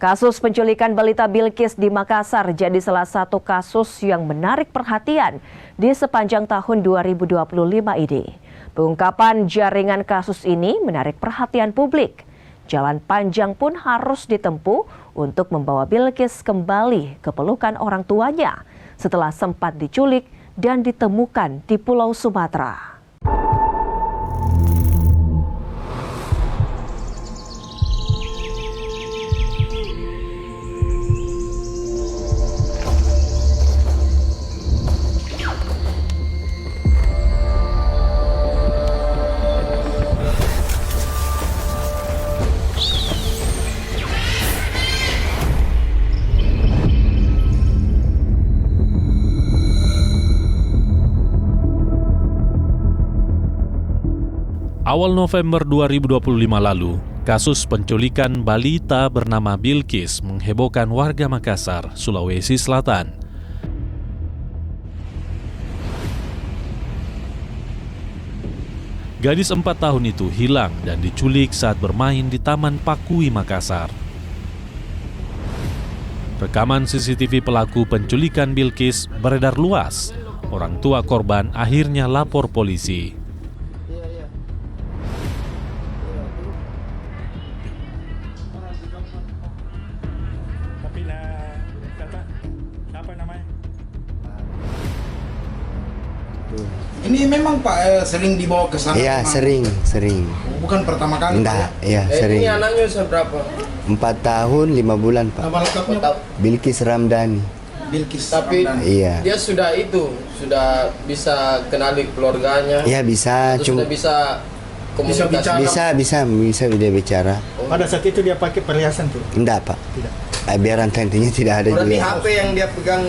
Kasus penculikan balita Bilqis di Makassar jadi salah satu kasus yang menarik perhatian di sepanjang tahun 2025 ini. Pengungkapan jaringan kasus ini menarik perhatian publik. Jalan panjang pun harus ditempuh untuk membawa Bilqis kembali ke pelukan orang tuanya setelah sempat diculik dan ditemukan di Pulau Sumatera. Awal November 2025 lalu, kasus penculikan balita bernama Bilqis menghebohkan warga Makassar, Sulawesi Selatan. Gadis 4 tahun itu hilang dan diculik saat bermain di Taman Pakui, Makassar. Rekaman CCTV pelaku penculikan Bilqis beredar luas. Orang tua korban akhirnya lapor polisi. Ini memang Pak sering dibawa ke sana? Iya, sering. Bukan pertama kali? Enggak, iya sering. Ini anaknya seberapa? 4 tahun 5 bulan Pak. Nama lengkapnya Pak? Bilqis Ramdhani. Bilqis Tapi Ramdhani. Iya. dia sudah bisa kenali keluarganya. Iya bisa, Terus cuma sudah bisa komunikasi. bisa dia bicara. Pada saat itu dia pakai perhiasan tuh? Enggak Pak. Tidak. Biar rantai-rantainya tidak ada Berarti juga. HP yang dia pegang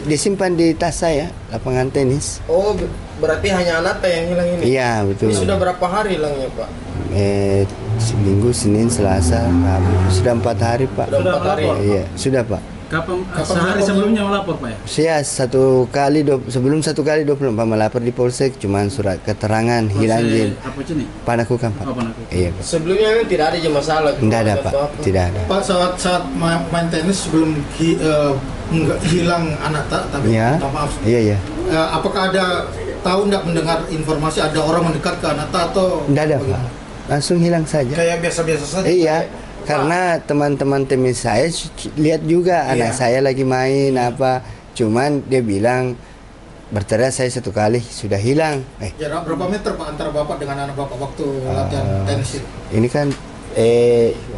Disimpan di tas saya, lapangan tenis. Oh, berarti hanya Anata yang hilang ini? Iya betul. Ini sudah berapa hari hilangnya, Pak? Seminggu, Senin, Selasa, Rabu. Sudah 4 hari Pak. Sudah 4 hari? Iya, sudah Pak. Kapan sehari sebelumnya melapor Pak ya? Saya sebelum 1 kali 24 melapor di Polsek, cuman surat keterangan hilang jin. Apa sini? Panakukan Pak. Oh, Panakukan. Iya Pak. Sebelumnya kan tidak ada masalah? Tidak ada Pak, tidak ada. Pak saat main tenis sebelum hilang Anata, tapi Iya. minta maaf. Iya. Apakah ada tahu nggak mendengar informasi ada orang mendekat ke Anata atau? Tidak ada Pak. Langsung hilang saja. Kayak biasa-biasa saja? Iya. Karena teman-teman temis saya lihat juga anak saya lagi main apa, cuman dia bilang berteriak saya 1 kali sudah hilang. Jarak berapa meter Pak antara Bapak dengan anak Bapak waktu latihan tenis itu? Ini kan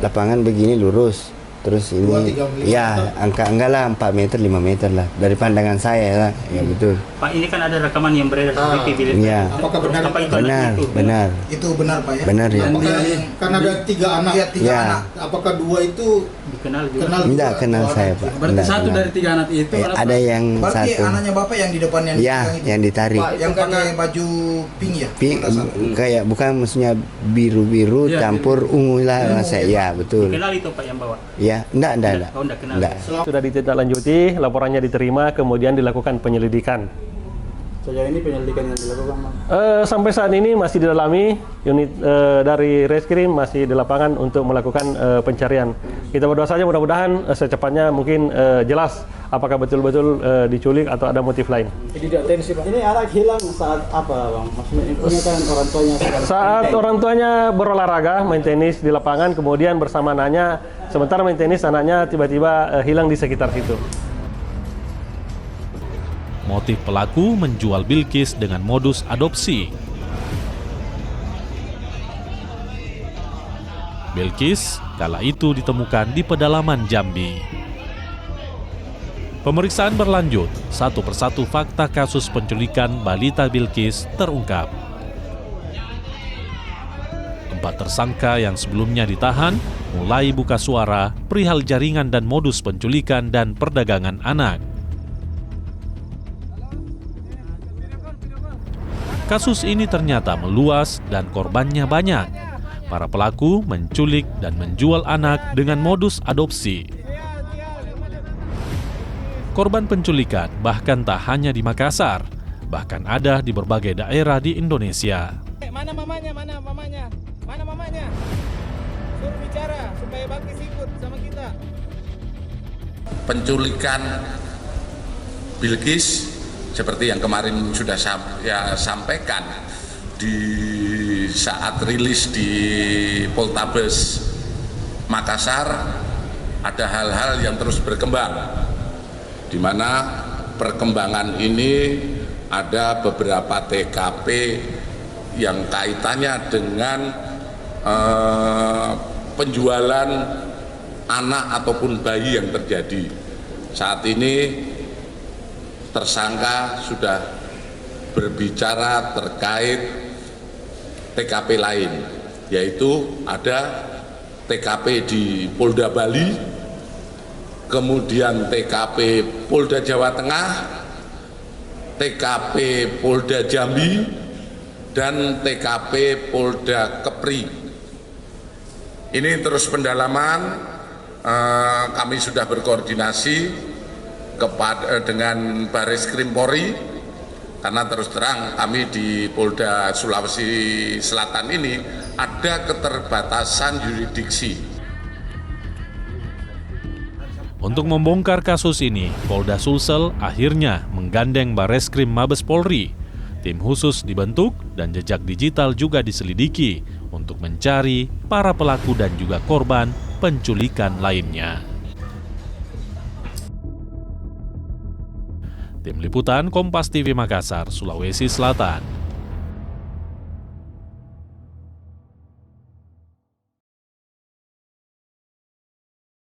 lapangan begini lurus, terus ini 2-3 ya enggak lah 4 meter 5 meter lah dari pandangan saya lah. Ya betul. Pak, ini kan ada rekaman yang beredar di TV. Iya. Apakah benar? Apa itu anak itu? Benar. Itu benar Pak ya? Benar ya. Apakah kan ada 3 anak? Iya, 3 Ya. anak. Apakah 2 itu Dikenal juga. kenal? Enggak juga? kenal Oh, saya anak Pak. itu. Berarti Enggak 1 kenal. dari 3 anak itu Ada yang Berarti 1. anaknya Bapak yang di depan yang Ya, dipegang itu? yang ditarik. Pak, Yang pakai baju pink ya? Pink, kayak bukan maksudnya biru-biru Iya, campur ungu lah saya. Ya, betul. Dikenal itu Pak yang bawa. Ya, enggak. Oh, enggak kenal. Enggak. Sudah ditindaklanjuti, laporannya diterima, kemudian dilakukan penyelidikan. Sejauh ini penyelidikan yang dilakukan Bang? Sampai saat ini masih didalami, unit dari Reskrim masih di lapangan untuk melakukan pencarian. Kita berdoa saja mudah-mudahan secepatnya mungkin jelas apakah betul-betul diculik atau ada motif lain. Ini anak hilang saat apa Bang? Maksudnya ini kan orang tuanya Saat orang tuanya berolahraga, main tenis di lapangan, kemudian bersama anaknya, sementara main tenis anaknya tiba-tiba hilang di sekitar situ. Motif pelaku menjual Bilqis dengan modus adopsi. Bilqis kala itu ditemukan di pedalaman Jambi. Pemeriksaan berlanjut, satu persatu fakta kasus penculikan balita Bilqis terungkap. 4 tersangka yang sebelumnya ditahan mulai buka suara perihal jaringan dan modus penculikan dan perdagangan anak. Kasus ini ternyata meluas dan korbannya banyak. Para pelaku menculik dan menjual anak dengan modus adopsi. Korban penculikan bahkan tak hanya di Makassar, bahkan ada di berbagai daerah di Indonesia. Mana mamanya? Mana mamanya? Mana mamanya? Suruh bicara supaya Bakti ikut sama kita. penculikan Bilqis seperti yang kemarin sudah saya sampaikan di saat rilis di Poltabes Makassar, ada hal-hal yang terus berkembang, di mana perkembangan ini ada beberapa TKP yang kaitannya dengan penjualan anak ataupun bayi yang terjadi. Saat ini tersangka sudah berbicara terkait TKP lain, yaitu ada TKP di Polda Bali, kemudian TKP Polda Jawa Tengah, TKP Polda Jambi, dan TKP Polda Kepri. Ini terus pendalaman, kami sudah berkoordinasi dengan Baris Krim Polri, karena terus terang kami di Polda Sulawesi Selatan ini ada keterbatasan yurisdiksi. Untuk membongkar kasus ini, Polda Sulsel akhirnya menggandeng Bareskrim Mabes Polri. Tim khusus dibentuk dan jejak digital juga diselidiki untuk mencari para pelaku dan juga korban penculikan lainnya. Tim Liputan Kompas TV Makassar, Sulawesi Selatan.